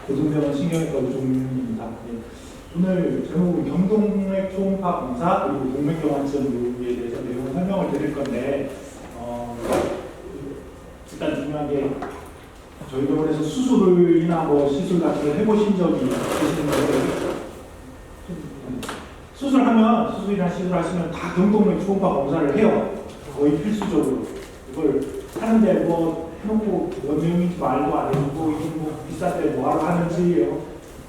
고등병원 신경외과 우종입니다. 오늘 제목은 경동맥 초음파 검사 그리고 동맥경화증에 대해서 내용 설명을 드릴 건데 일단 중요한 게 저희 병원에서 수술이나 뭐 시술 같은 걸 해보신 적이 있으신 분들 수술이나 시술하시면 다 경동맥 초음파 검사를 해요. 거의 필수적으로. 이걸 하는데 뭐 해놓고 뭔 내용인지 말도 안 해주고 이건 뭐 비싼데 뭐하러 하는지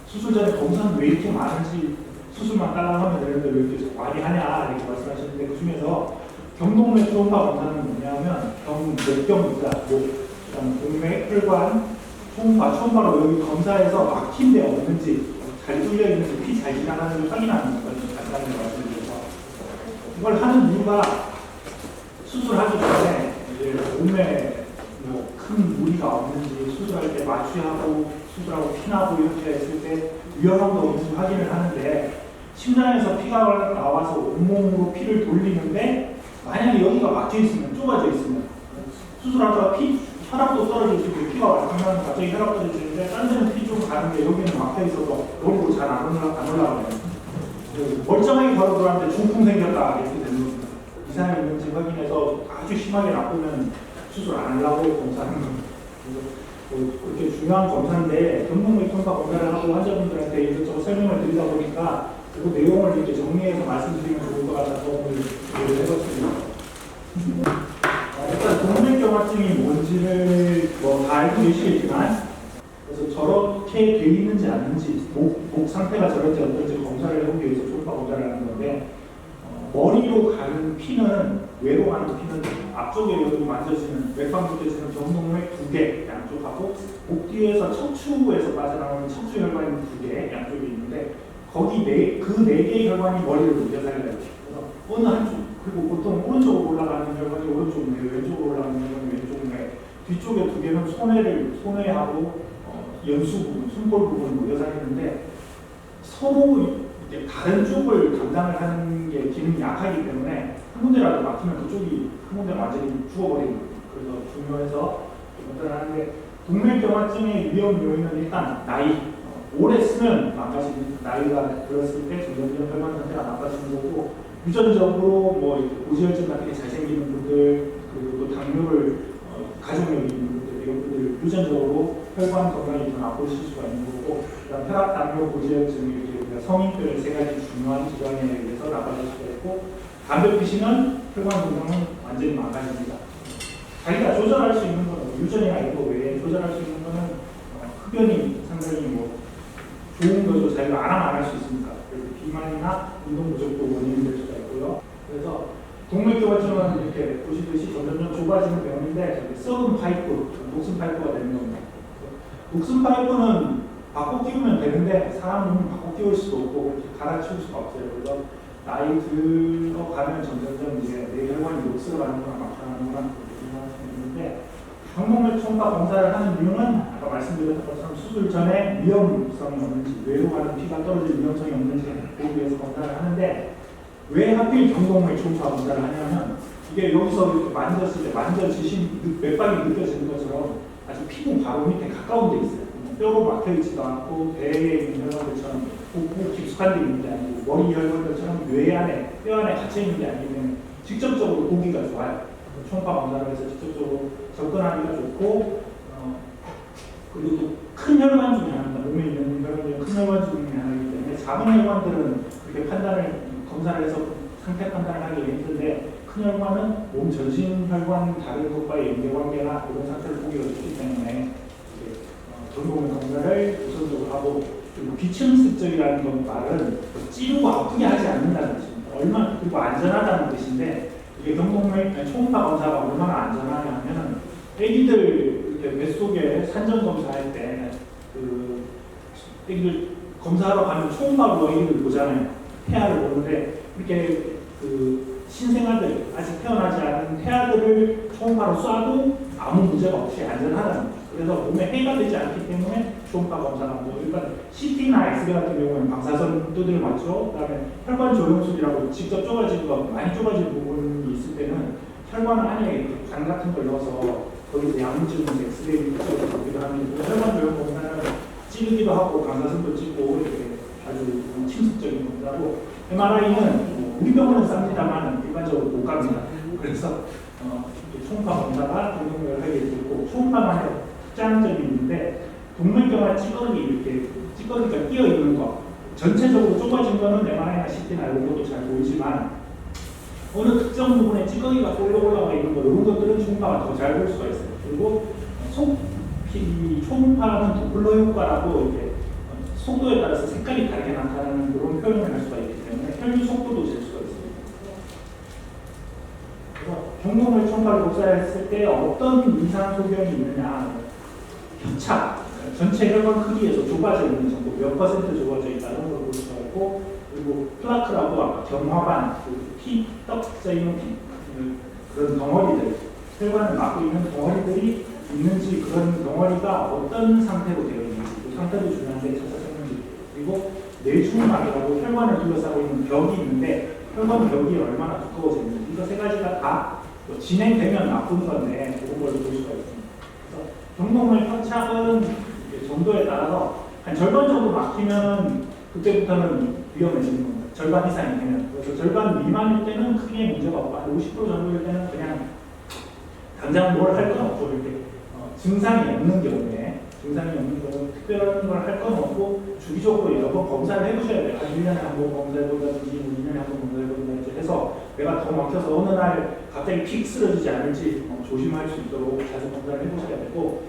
수술 전에 검사는 왜 이렇게 많은지 수술만 따라하면 되는데 왜 이렇게 많이 하냐 이렇게 말씀하셨는데 그 중에서 경동맥 초음파 검사는 뭐냐면 경맥경이자 그다음 동맥, 혈관, 초음파로 여기 검사해서 막힌 데 없는지 잘 뚫려 있는지 피 잘 지나가는지 확인하는 거예요. 간단하게 말씀드려서 이걸 하는 이유가 수술하기 전에 이제 몸에 뭐 큰 무리가 없는지 수술할 때 마취하고 수술하고 피나고 이렇게 했을 때 위험한 거 없는지 확인을 하는데 심장에서 피가 나와서 온몸으로 피를 돌리는데 만약에 여기가 막혀 있으면 좁아져 있으면 수술하다가 혈압도 떨어지고 피가 왔으면 갑자기 혈압 떨어지는데 딴 데는 피 좀 가는데 여기는 막혀 있어서 너무 잘 안 올라가요. 멀쩡하게 바로 들어왔는데 중풍 생겼다 이렇게 되는 겁니다. 이상이 있는지 확인해서 아주 심하게 나쁘면 수술 안 하려고 검사하는 겁니다. 그렇게 중요한 검사인데 경동맥 초음파 검사를 하고 환자분들한테 이것저것 설명을 드리다 보니까 그 내용을 이렇게 정리해서 말씀드리면 좋을 것 같아서 오늘 얘기를 해봤습니다. 일단 동맥경화증이 뭔지를 뭐 다 알고 계시겠지만 그래서 저렇게 돼 있는지 아닌지 목 상태가 저런지 어떤지 검사를 해보기 위해서 초음파 검사를 하는 건데 머리로 가는 피는 외로 가는 피는 앞쪽에 여기 만져지는 맥방 느껴지는 경동맥 2개 양쪽하고 목 뒤에서 척추에서 빠져나오는 척추혈관이 2개 양쪽에 있는데 거기 그 4개의 혈관이 머리를 녹여 살려요. 그래서 어느 한쪽 그리고 보통 오른쪽으로 올라가는 혈관이 오른쪽 뇌, 왼쪽으로 올라가는 혈관이 왼쪽 뇌, 뒤쪽에 2개는 손해하고 연수 부분, 숨골 부분을 녹여 살리는데 서로 이제 다른 쪽을 담당을 하는 게 기능이 약하기 때문에 한 군데라도 막히면 그쪽이 한 군데가 완전히 죽어버리는 거예요. 그래서 중요해서 검사하는데 동맥경화증의 위험 요인은 일단 나이, 오래 쓰면 망가지는 나이가 들었을 때 점점 혈관 상태가 나빠지는 거고 유전적으로 뭐 고지혈증 같은 게 잘 생기는 분들 그리고 또 당뇨를 가족력이 있는 분들 이런 분들 유전적으로 혈관 건강이 더 나쁘실 수가 있는 거고 그다음 혈압, 당뇨, 고지혈증 이렇게 성인별 3가지 중요한 질환에 의해서 나빠질 수가 있고 담배 피시면 혈관 건강은 완전히 망가집니다. 자기가 조절할 수 있는 거는 유전이나 이거 외에 조절할 수 있는 거는 흡연이 상당히 뭐 좋은 거죠. 자기가 알아만 안 할 수 있으니까. 그래서 비만이나 운동 부족도 원인이 될 수가 있고요. 그래서 동맥경화증은 이렇게 보시듯이 점점 좁아지는 병인데 썩은 파이프, 녹슨 파이프가 되는 겁니다. 녹슨 파이프는 바꿔 끼우면 되는데 사람 몸은 바꿔 끼울 수도 없고 그렇게 갈아치울 수가 없어요. 그래서 나이 들어가면 점점 이제 내 혈관이 녹슬어가는 거나 막혀가는 거나 그렇게 생각하시면 되는데 경동맥 초음파 검사를 하는 이유는 아까 말씀드렸던 것처럼 수술 전에 위험성이 없는지 외로 가는 피가 떨어질 위험성이 없는지 보기 위해서 검사를 하는데 왜 하필 경동맥 초음파 검사를 하냐면 이게 여기서 이렇게 만졌을 때 만져지신 맥박이 느껴지는 것처럼 아주 피부 바로 밑에 가까운 데 있어요. 뼈로 막혀있지도 않고 배에 있는 혈관들처럼 꼭 깊숙한 데 있는 게 아니고 머리 혈관들처럼 뇌 안에 뼈 안에 갇혀 있는 게 아니면 직접적으로 보기가 좋아요. 초음파 검사를 해서 직접적으로 접근하기가 좋고 그리고 큰 혈관 중에 하나입니다. 몸에 있는 혈관 중에 큰 혈관 중에 하나이기 때문에 작은 혈관들은 그렇게 검사를 해서 상태 판단을 하기 힘든데 큰 혈관은 몸 전신 혈관 다른 것과의 연계관계나 이런 상태를 보기가 좋기 때문에 경동맥 검사를 우선적으로 하고 그리고 비침습적이라는 건 말은 찌르고 아프게 하지 않는다는 뜻입니다. 그리고 안전하다는 뜻인데 이게 경동맥 초음파 검사가 얼마나 안전하냐면은 애기들 이렇게 뱃속에 산전 검사할 때 애기들 검사하러 가면 초음파로 애기들 보잖아요. 태아를 보는데 이렇게 신생아들 아직 태어나지 않은 태아들을 초음파로 쏴도 아무 문제가 없이 안전하다는 거죠. 그래서 몸에 해가 되지 않기 때문에 초음파 검사가 뭐 일단 CT나 엑스레이 같은 경우는 방사선 두드려 맞죠. 그다음에 혈관 조영술이라고 직접 좁아지고 많이 좁아진 부분이 있을 때는 혈관 안에 관 같은 걸 넣어서 거기서 양쪽 엑스레이를 찍어서 보기도 하는데 혈관 조영 검사는 찌르기도 하고 방사선도 찍고 이렇게 아주 침습적인 검사고 MRI는 우리 병원은 쌉니다만 일반적으로 못 갑니다. 그래서 초음파 검사가 동맥경화를 하게 되고 초음파만의 특장점이 있는데 동맥경화 찌꺼기 이렇게 찌꺼기가 끼어 있는 거 전체적으로 좁아진 거는 MRI나 CT나 이런 것도 잘 보이지만 어느 특정 부분에 찌꺼기가 올라가 있는 거 이런 것들은 초음파가 더 잘 볼 수가 있어요. 그리고 초음파는 도플러 효과라고 이렇게 속도에 따라서 색깔이 다르게 나타나는 그런 표현을 할 수가 있기 때문에 혈류 속도도 잴 수가 있습니다. 그래서 경동맥 초음파를 복사했을 때 어떤 이상 소견이 있느냐, 편차, 전체 혈관 크기에서 좁아져 있는 정도, 몇 퍼센트 좁아져 있다는 걸 볼 수가 있고, 그리고 플라크라고 아까 경화반, 피 떡져 있는 그런 덩어리들, 혈관을 막고 있는 덩어리들이 있는지 그런 덩어리가 어떤 상태로 되어 있는지 그 상태도 중요한데 찾아서는지 그리고 뇌중막이라고 혈관을 둘러싸고 있는 벽이 있는데 혈관 벽이 얼마나 두꺼워졌는지 이거 세 가지가 다 진행되면 나쁜 건데 그런 걸 볼 수가 있습니다. 그래서 경동맥 협착은 정도에 따라서 한 절반 정도 막히면 그때부터는 위험해지는 겁니다. 절반 이상이 되면 그래서 절반 미만일 때는 크게 문제가 없고 한 50% 정도일 때는 그냥 당장 뭘 할 건 없고 이렇게 증상이 없는 경우에 특별한 걸 할 건 없고 주기적으로 여러 번 검사를 해보셔야 돼요. 한 1년에 한 번 검사해본다든지 2년에 한 번 검사해본다든지 해서 내가 더 막혀서 어느 날 갑자기 픽 쓰러지지 않을지 조심할 수 있도록 자주 검사를 해보셔야 되고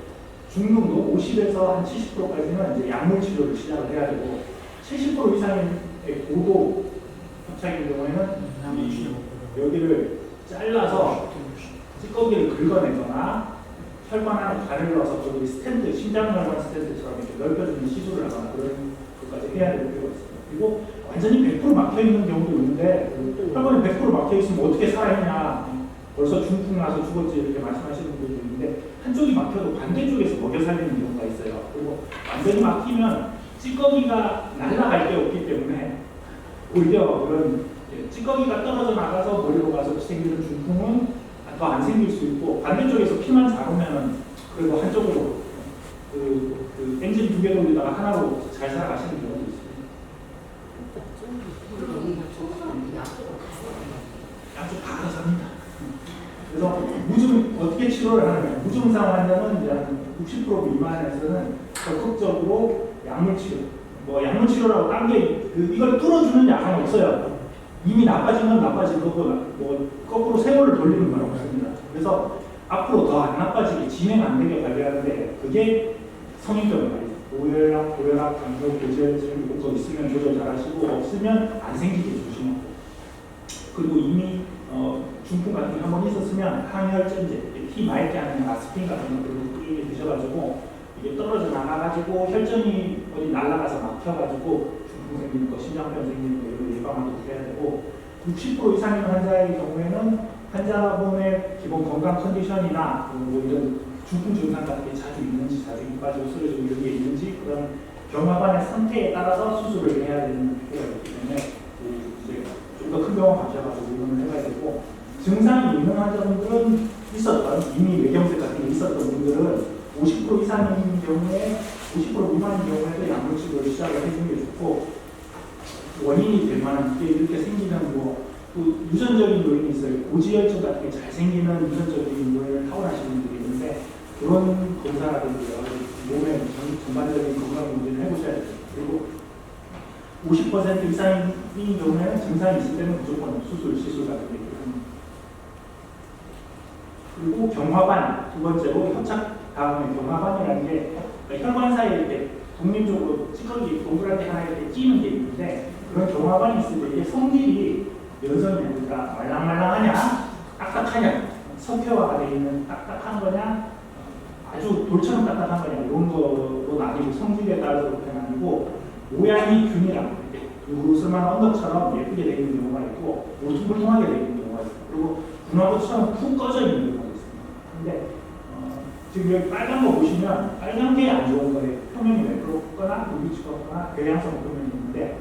중등도 50에서 한 70%까지는 이제 약물 치료를 시작을 해야 되고 70% 이상의 고도 협착인 경우에는 여기를 잘라서 찌꺼기를 긁어내거나 혈관 안에 발을 넣어서 거기 스탠드, 심장혈관 스탠드처럼 이렇게 넓혀주는 시술을 하거나 그런 것까지 해야 될 필요가 있습니다. 그리고 완전히 100% 막혀있는 경우도 있는데 혈관이 100% 막혀있으면 어떻게 살아있냐 벌써 중풍 나서 죽었지 이렇게 말씀하시는 분들도 있는데 한쪽이 막혀도 반대쪽에서 먹여 살리는 경우가 있어요. 그리고 완전히 막히면 찌꺼기가 날아갈 게 없기 때문에 오히려 그런 찌꺼기가 떨어져 나가서 머리로 가서 생기는 중풍은 더 안 생길 수 있고 반대쪽에서 피만 잡으면 그래도 한쪽으로 그 엔진 2개 돌리다가 하나로 잘 살아가시는 경우도 있습니다. 양쪽 다 알아서 합니다. 그래서 무증 어떻게 치료를 하느냐 무증상 환자는 이제 한 60% 미만에서는 적극적으로 약물 치료 약물 치료라고 딴 게 이걸 뚫어주는 약은 없어요. 이미 나빠지면 나빠진 거고 거꾸로 세월을 돌리는 건 없습니다. 그래서 앞으로 더 안 나빠지게 진행 안 되게 관리하는데 그게 성인병 관리, 고혈압, 당뇨, 고지혈증 이런 거 있으면 조절 잘 하시고 없으면 안 생기게 조심하고 그리고 이미 중풍 같은 게 한번 있었으면 항혈전제, 피 맑게 하는 아스피린 같은 것들을 꾸준히 드셔가지고 이게 떨어져 나가가지고 혈전이 어디 날아가서 막혀가지고 중풍 생기는 거, 심장병 생기는 거 이런 예방하도록 해야 되고 60% 이상인 환자의 경우에는 환자분의 기본 건강 컨디션이나 이런 중풍 증상 같은 게 자주 있는지, 자주 입 빠지고 쓰러지고 이런 게 있는지 그런 경화관의 상태에 따라서 수술을 해야 되는 필요가 있기 때문에 이제 좀 더 큰 병원 가셔가지고 의논을 해야 되고 증상이 있는 환자분들은 이미 뇌경색 같은 게 있었던 분들은 50% 이상인 경우에 50% 미만인 경우에도 약물 치료를 시작을 해주는 게 좋고 원인이 될 만한 이렇게 생기는 또 유전적인 요인이 있어요. 고지혈증 같은 게 잘 생기는 유전적인 요인을 타고나시는 분들이 있는데 그런 검사라든지 몸의 전반적인 건강 문제를 해보셔야 돼요. 그리고 50% 이상인 경우에는 증상이 있을 때는 무조건 시술 같은 게 있습니다. 그리고 경화관, 두 번째로 협착 다음에 경화관이라는 게 혈관 사이에 이렇게 독립적으로 찌꺼기 동그랗게 하나 이렇게 끼는 게 있는데 그런 경화관이 있을 때 이게 성질이 여전히 그러니까 말랑말랑하냐, 딱딱하냐, 석회화가 되어 있는 딱딱한 거냐, 아주 돌처럼 딱딱한 거냐 이런 거로 나뉘고 성질에 따라서 그렇게 나뉘고 모양이 균이랑 이렇게 으스름한 언덕처럼 예쁘게 되어 있는 경우가 있고 울퉁불퉁하게 되어 있는 경우가 있고 그리고 분화구처럼 푹 꺼져 있는 경우가 있습니다. 근데 지금 여기 빨간 거 보시면 빨간 게 안 좋은 거예요. 표면이 매끄럽거나 물기치거나 배양성 표면이 있는데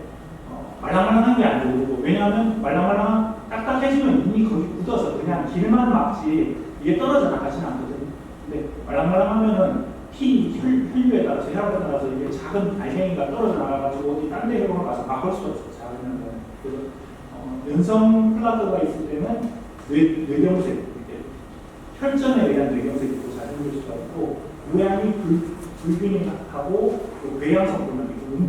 말랑말랑한 게 안 좋고 왜냐하면 말랑말랑한 딱딱해지면 이미 거기 굳어서 그냥 길만 막지 이게 떨어져 나가지는 않거든요. 근데 말랑말랑하면은 피 혈류에 따라서 혈압에 따라서 이게 작은 알갱이가 떨어져 나가가지고 어디 딴 데 혈관을 가서 막을 수가 없어요. 작은 혈관. 그래서 연성 플라그가 있을 때는 뇌경색, 이렇게 혈전에 의한 뇌경색이 또 자생될 수가 있고 모양이 불균형하고 궤양성 불만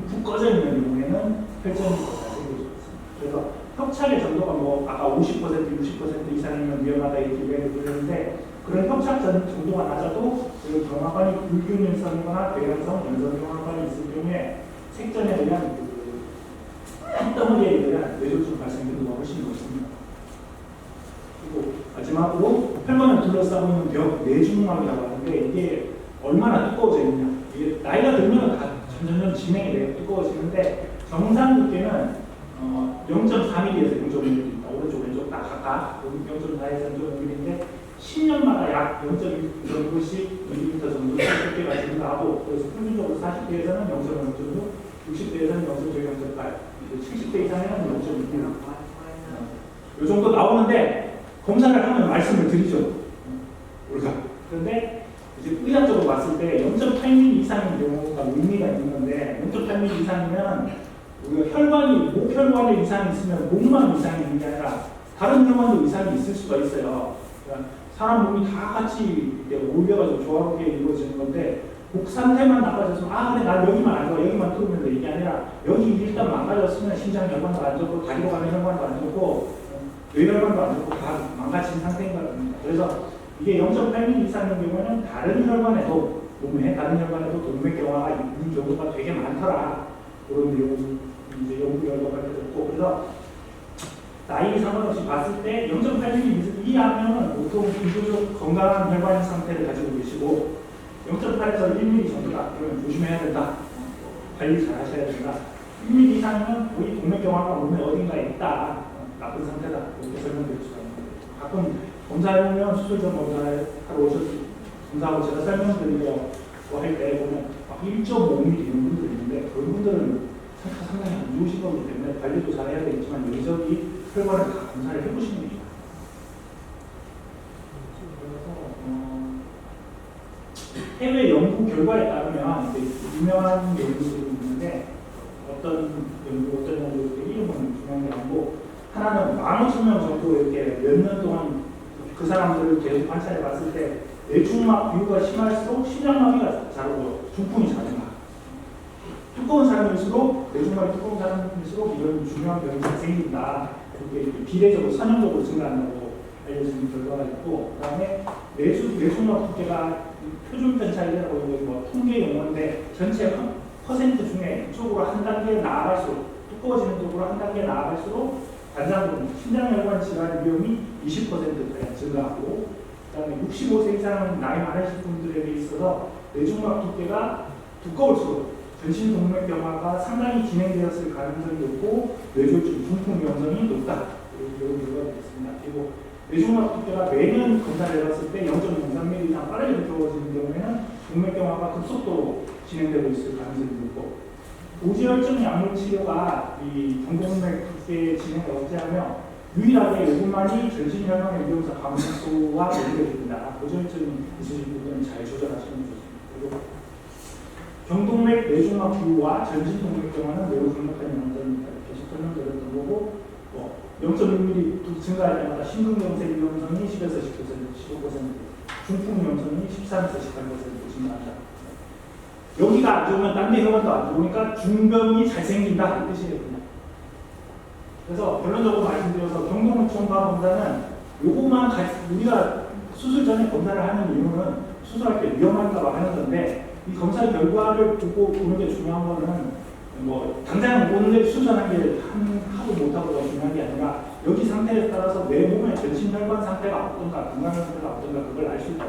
푹 꺼져 있는 경우에는 혈전이 더 자생될 수가 있습니다. 그래서 협착의 정도가 뭐 아까 50%, 60% 이상이면 위험하다 이렇게 얘기를 드렸는데 그런 협착 정도가 낮아도 경화관이 불균형성이거나 궤양성, 연성 경화관이 있을 경우에 색전에 의한 핏덩어리에 의한 뇌졸중 발생 빈도가 훨씬 높습니다. 그리고 마지막으로 혈관을 둘러싸고 있는 벽 내중막이라고 하는데 이게 얼마나 두꺼워져 있냐. 이게 나이가 들면 다 점점 진행이 돼요. 두꺼워지는데 정상 두께는 0.4mm에서 0.5mm 있다. 오른쪽 왼쪽 다 각각 0.4에서 0.5mm인데 10년마다 약 0.1씩 mm 정도 두께가 증가하고 그래서 평균적으로 40대에서는 0.5 정도, 60대에서는 0.8, 70대 이상에는 0.6mm. 이 정도 나오는데 검사를 하면 말씀을 드리죠. 우리가. 그런데 이제 의학적으로 봤을 때 0.8mm 이상인 경우가 의미가 있는 건데 0.8mm 이상이면 우리가 혈관이 목혈관에 이상이 있으면 목만 이상이 있는 게 아니라 다른 혈관도 이상이 있을 수가 있어요. 그러니까 사람 몸이 다 같이 올려가지고 조화롭게 이루어지는 건데 목 상태만 나빠져서 그래 나 여기만 안 좋아 여기만 뚫으면 돼 이게 아니라 여기 일단 망가졌으면 심장 혈관도 안 좋고 다리로 가는 혈관도 안 좋고 뇌혈관도 안 좋고 다 망가진 상태인 겁니다. 그래서 이게 0.8mm 이상인 경우에는 다른 혈관에도 몸에 다른 혈관에도 동맥경화가 있는 경우가 되게 많더라. 그런 내용이 이제 연구 결과가 됐고 그래서 나이 상관없이 봤을 때 0.8mm 이하면 보통 비교적 건강한 혈관 상태를 가지고 계시고 0.8에서 1mm 정도다. 그러면 조심해야 된다. 관리 잘 하셔야 된다. 1mm 이상이면 거의 동맥경화가 몸에 어딘가에 있다. 나쁜 상태다. 이렇게 설명드릴 수가 있는데 가끔 검사해보면 수술 전 검사하러 오셔서 검사하고 제가 설명드리려고 할 때 보면 1.5mm 이런 분들이 있는데 그런 분들은 상당히 안 좋으신 거기 때문에 관리도 잘 해야 되겠지만 여기저기 혈관을 다 검사를 해보시는 게 좋아요. 해외 연구 결과에 따르면 유명한 연구들이 있는데 어떤 연구 이름은 중요한 게 아니고 하나는 15,000명 정도 이렇게 몇 년 동안 그 사람들을 계속 관찰해 봤을 때 뇌중막 비유가 심할수록 심장마비가 자르고 중풍이 자른다. 두꺼운 사람일수록 뇌중막이 두꺼운 사람일수록 이런 중요한 병이 생긴다. 그게 비례적으로 선형적으로 증가한다고 알려진 결과가 있고 그다음에 뇌중막 두께가 표준 편차이라고 뭐 통계 용어인데 전체 퍼센트 중에 이쪽으로 한 단계 나아갈수록 두꺼워지는 쪽으로 한 단계 나아갈수록 관상동 심장혈관 질환 위험이 20%가량 증가하고 그다음에 65세 이상 나이 많으신 분들에게 있어서 뇌중막 두께가 두꺼울수록 전신동맥경화가 상당히 진행되었을 가능성이 높고 뇌졸중, 중풍 위험성이 높다. 이런 결과가 있습니다. 그리고 뇌중막 두께가 매년 검사를 해봤을 때 0.03mm 이상 빠르게 두꺼워지는 경우에는 동맥경화가 급속도로 진행되고 있을 가능성이 높고 고지혈증 약물 치료가 이 경동맥 두께 진행을 억제하며 유일하게 이것만이 전신혈관의 위험성 감소와 연결됩니다. 고지혈증이 있으신 분들은 잘 조절하시면 좋습니다. 그리고 경동맥 뇌중막 비유와 전신동맥경화는 매우 강력한 영향입니다. 계속 설명드렸던 거고 0.6mm 증가할 때마다 심근경색 위험성이 10에서 10%, 15%, 중풍 위험성이 13에서 18% 증가한다. 여기가 안 좋으면 딴 데 혈관도 안 좋으니까 중병이 잘 생긴다 이 뜻이거든요. 그래서 결론적으로 말씀드려서 경동맥 초음파 검사는 요것만 우리가 수술 전에 검사를 하는 이유는 수술할 때 위험할까 봐 하는 건데 이 검사 결과를 보고 보는 게 중요한 거는 뭐 당장 오늘 수술하는 게 하고 못하고가 중요한 게 아니라 여기 상태에 따라서 내 몸의 전신혈관 상태가 어떤가 건강 상태가 어떤가 그걸 알 수 있다.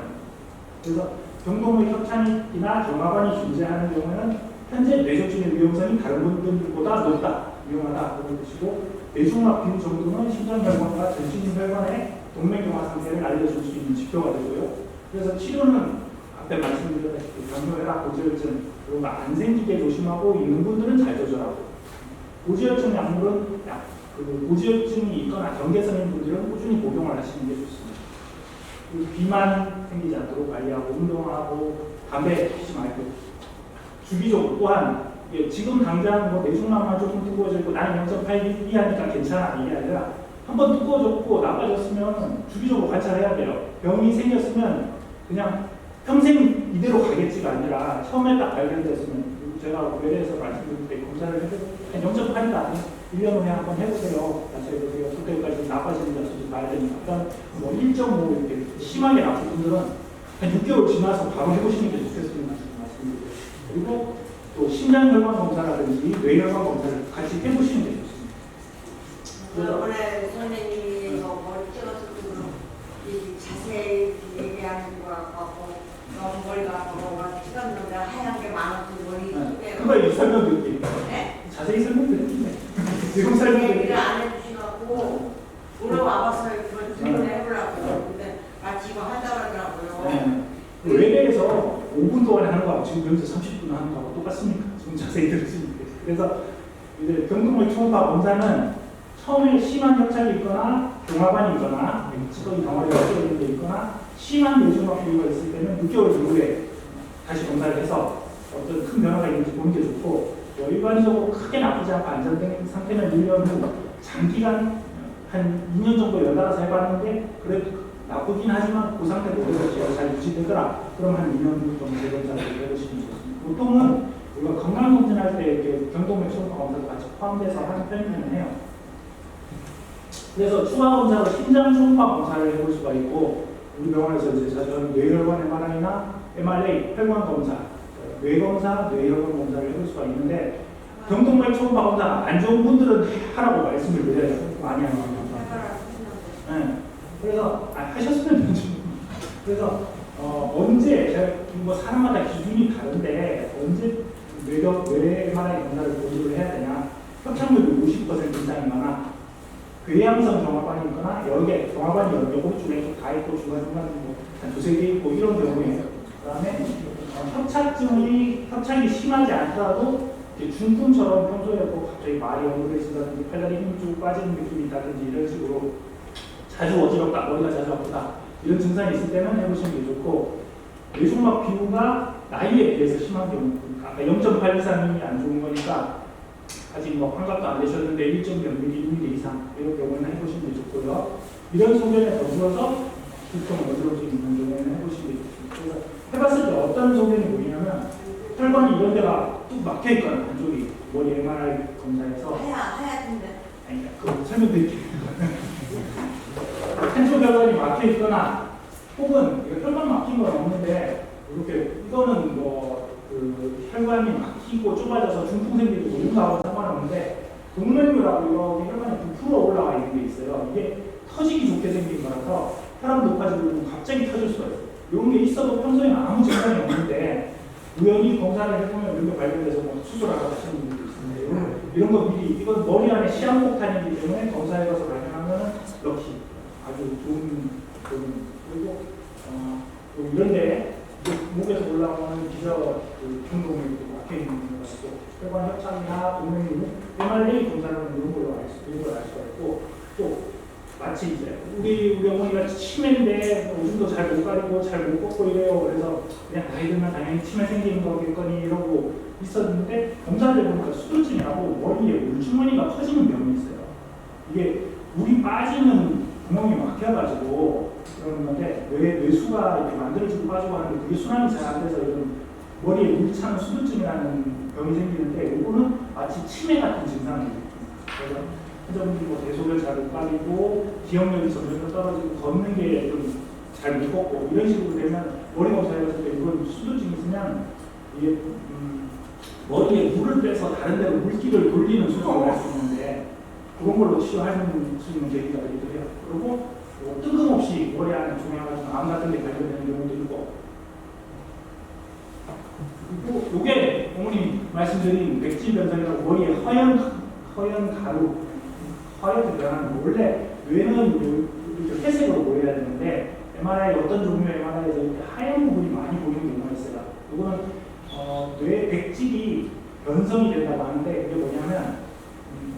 그래서 경동맥 협착이나 경화관이 존재하는 경우에는 현재 뇌졸중의 위험성이 다른 분들보다 높다, 위험하다 그런 뜻이고 뇌중막 비율 정도는 심장혈관과 전신혈관의 동맥경화 상태를 알려줄 수 있는 지표가 되고요. 그래서 치료는 앞에 말씀드렸다시피 경로혈압, 고지혈증 이런 거 안 생기게 조심하고 있는 분들은 잘 조절하고 고지혈증 약물은 고지혈증이 있거나 경계성인 분들은 꾸준히 복용을 하시는 게 좋습니다. 비만 생기지 않도록 관리하고 운동하고 담배 피지 말고 주기적으로 또한 지금 당장 뭐 뇌중남만 조금 뜨거워지고 나는 0.8 이하니까 괜찮아 이게 아니라 한번 뜨거워졌고 나빠졌으면 주기적으로 관찰해야 돼요. 병이 생겼으면 그냥 평생 이대로 가겠지가 아니라 처음에 딱 발견됐으면 제가 외래에서 말씀드릴 때 검사를 해도 한 0.8이다 1년 후에 한번 해보세요. 다시 해보세요. 그때까지 나빠지는지 없는지 봐야 되니까 일단 뭐 1.5 이렇게 심하게 나쁜 분들은 한 6개월 지나서 바로 해보시는 게 좋겠습니다. 말씀드리고요. 그리고 또 심장혈관 검사라든지 뇌혈관 검사를 같이 해보시는 게 좋습니다. 오늘 선생님이 머리 찍어서 자세히 얘기하는 거 같고 너무 머리가 아파서 찍었는데 하얀 게 많아서 머리 숙여요. 그거 설명드릴게요. 네? 자세히 설명드릴게요. 지금 설명드릴게요. 얘기를 안 해주셔갖고 오늘 와봐서 이걸 질문을 해보려고 근데 마치 이거 한다고 하더라고요. 네. 외래에서 5분 동안에 하는 거하고 지금 여기서 30분 하는 거하고 똑같습니까? 지금 자세히 들으시면 돼요. 그래서 이제 경동맥 초음파 검사는 처음에 심한 협착이 있거나 경화관이 있거나 찌꺼기 덩어리가 찌어있는 게 있거나 심한 뇌종합 비유가 있을 때는 6개월 이후에 다시 검사를 해서 어떤 큰 변화가 있는지 보는 게 좋고 일반적으로 크게 나쁘지 않고 안정된 상태는 1년 후 장기간 한 2년 정도 연달아서 해봤는데 그래도 나쁘긴 하지만 그 상태로 오래 잘 유지되더라. 그럼 한 2년 후 정도 재검사를 해보시면 좋습니다. 보통은 우리가 건강검진할 때 이렇게 경동맥 초음파 검사도 같이 포함돼서 하는 편이긴 해요. 그래서 추가 검사로 심장 초음파 검사를 해볼 수가 있고 우리 병원에서 이제 자주 하는 뇌혈관 MRI나 MRA 혈관 검사, 뇌 검사, 뇌혈관 검사를 해볼 수가 있는데 경동맥 초음파 검사 안 좋은 분들은 하라고 말씀을 드려요. 많이 하는 겁니다. 네. 그래서 하셨으면 되죠. 그래서 언제 제가 뭐 사람마다 기준이 다른데 언제 뇌 MRI 검사를 보조를 해야 되냐? 협착률이 50% 이상이거나 궤양성 경화관이 있거나 여러 개, 경화관이 여러 개, 오른쪽 왼쪽 다 있고 중간중간 한 두세 개 있고 이런 경우에 그 다음에 협착이 심하지 않더라도 중풍처럼 평소에 뭐 갑자기 말이 어눌해진다든지 팔다리 힘이 쭉 빠지는 느낌이 있다든지 이런 식으로 자주 어지럽다, 머리가 자주 아프다 이런 증상이 있을 때는 해보시는 게 좋고 뇌종합 비유가 나이에 비해서 심한 경우 아까 0.8 이상이 안 좋은 거니까 아직 뭐 환갑도 안 되셨는데 1.0mm 이상 이런 경우는 해보시는 게 좋고요. 이런 소견에 더불어서 두통 어지러움이 있는 경우에는 해보시는 게 좋습니다. 그래서 해봤을 때 어떤 소견이 보이냐면 혈관이 이런 데가 뚝 막혀있거나 한쪽이 머리 MRI 검사에서 하얗던데. 아니 그거 설명드릴게요. 한쪽 혈관이 막혀있거나 혹은 혈관 막힌 건 없는데 이렇게 이거는 그 혈관이 막히고 좁아져서 중풍 생기고 이런 거하고 상관없는데 동맥류라고 이렇게 혈관이 부풀어 올라가 있는 게 있어요. 이게 터지기 좋게 생긴 거라서 혈압 높아지고 갑자기 터질 수가 있어요. 이런 게 있어도 평소에는 아무 증상이 없는데 우연히 검사를 해보면 이런 게 발견돼서 뭐 수술하고 하시는 분들도 있는데 이런 거 미리 이건 머리 안에 시한폭탄이기 때문에 검사해봐서 발견하면 럭키 아주 좋은 그리고 이런데 목에서 올라오는 기저 중동맥이 막혀있는 경우가 있고 혈관 협착이나 동맥류 MRA 검사를 이런 걸로 알 수가 있고 또 마치 이제 우리 어머니가 치매인데 오줌도 잘 못 가리고 잘 못 걷고 이래요. 그래서 그냥 나이 들면 당연히 치매 생기는 거겠거니 이러고 있었는데 검사를 보니까 수두증이라고 머리에 물주머니가 커지는 병이 있어요. 이게 물이 빠지는 구멍이 막혀가지고 그러는 건데 뇌수가 이렇게 만들어지고 빠지고 하는데 그게 순환이 잘 안 돼서 이런 머리에 물이 차는 수두증이라는 병이 생기는데 이거는 마치 치매 같은 증상이 있습니다. 그래서 환자분들이 뭐 대소변 잘 못 빨리고 기억력이 점점 떨어지고 걷는 게 좀 잘 못 걷고 이런 식으로 되면 머리 검사해봤을 때 이건 수두증이 있으면 이게 머리에 물을 빼서 다른 데로 물기를 돌리는 수술을 할 수 있는데 그런 걸로 치료할 수 있는 계기가 되기도 해요. 그리고 뜬금없이 머리 안에 종양을 암 같은 데 발견되는 경우도 있고 그리고 이게 어머니 말씀드린 백지 변성이라고 머리에 허연 가루 화염이 변하는 원래 뇌는 이렇게 회색으로 보여야 되는데 MRI 어떤 종류의 MRI에서 이렇게 하얀 부분이 많이 보이는 경우가 있어요. 이거는 뇌 백질이 변성이 된다고 하는데 그게 뭐냐면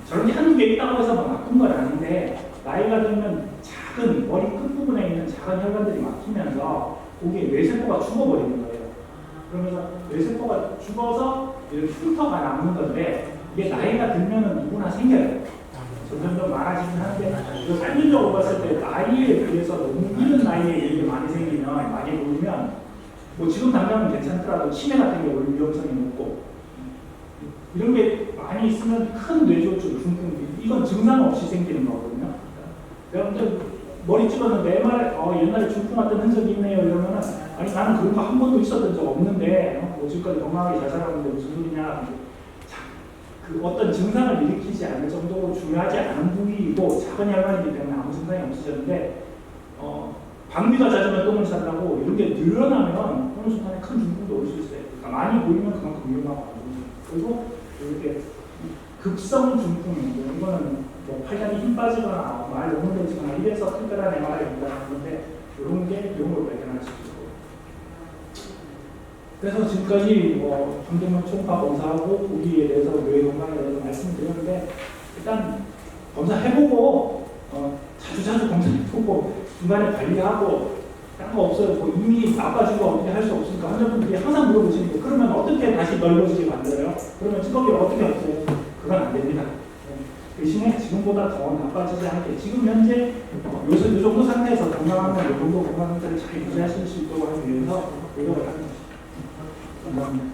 저런 게 한두 개 있다고 해서 막 나쁜 건 아닌데 나이가 들면 작은 머리 끝부분에 있는 작은 혈관들이 막히면서 거기에 뇌세포가 죽어버리는 거예요. 그러면서 뇌세포가 죽어서 이런 흉터가 남는 건데 이게 나이가 들면은 누구나 생겨요. 점점 많아지긴 하는데 이거 살균적으로 봤을 때 나이에 비해서 너무 이른 나이에 이렇게 많이 생기면 많이 보이면 뭐 지금 당장은 괜찮더라도 치매 같은 게 올 위험성이 높고 이런 게 많이 있으면 큰 뇌졸중, 중풍 이건 증상 없이 생기는 거거든요. 여러분들 머리 찍었는데 옛날에 중풍 왔던 흔적이 있네요 이러면은 아니 나는 그런 거 한 번도 있었던 적 없는데 뭐 지금까지 건강하게 잘 살았는데 무슨 소리냐. 그 어떤 증상을 일으키지 않을 정도로 중요하지 않은 부위이고 작은 혈관이기 때문에 아무 증상이 없으셨는데 방비가 잦으면 똥을 싼다고 이런 게 늘어나면 어느 순간에 큰 중풍도 올 수 있어요. 그러니까 많이 보이면 그만큼 위험하고 그리고 이렇게 급성 중풍이고 이거는 뭐 팔다리 힘 빠지거나 말 너무 되지거나 이래서 특별한 MRI 본다는 건데 이런 걸 발견할 수 있고 그래서 지금까지 뭐 정도면 초음파 검사하고 우리에 대해서 뇌 건강에 대해서 말씀드렸는데 일단 검사해보고 자주 검사해보고 중간에 관리하고 딴 거 없어요. 뭐 이미 나빠지고 어떻게 할 수 없으니까 환자분들이 항상 물어보시니까 그러면 어떻게 다시 넓어지게 만들어요? 그러면 찌꺼기를 어떻게 없애요? 그건 안 됩니다. 대신에 지금보다 더 나빠지지 않게 지금 현재 이 정도 상태에서 건강한 이 정도 건강 상태를 잘 유지하실 수 있도록 하기 위해서 노력을 하는 것입니다. 감사합니다.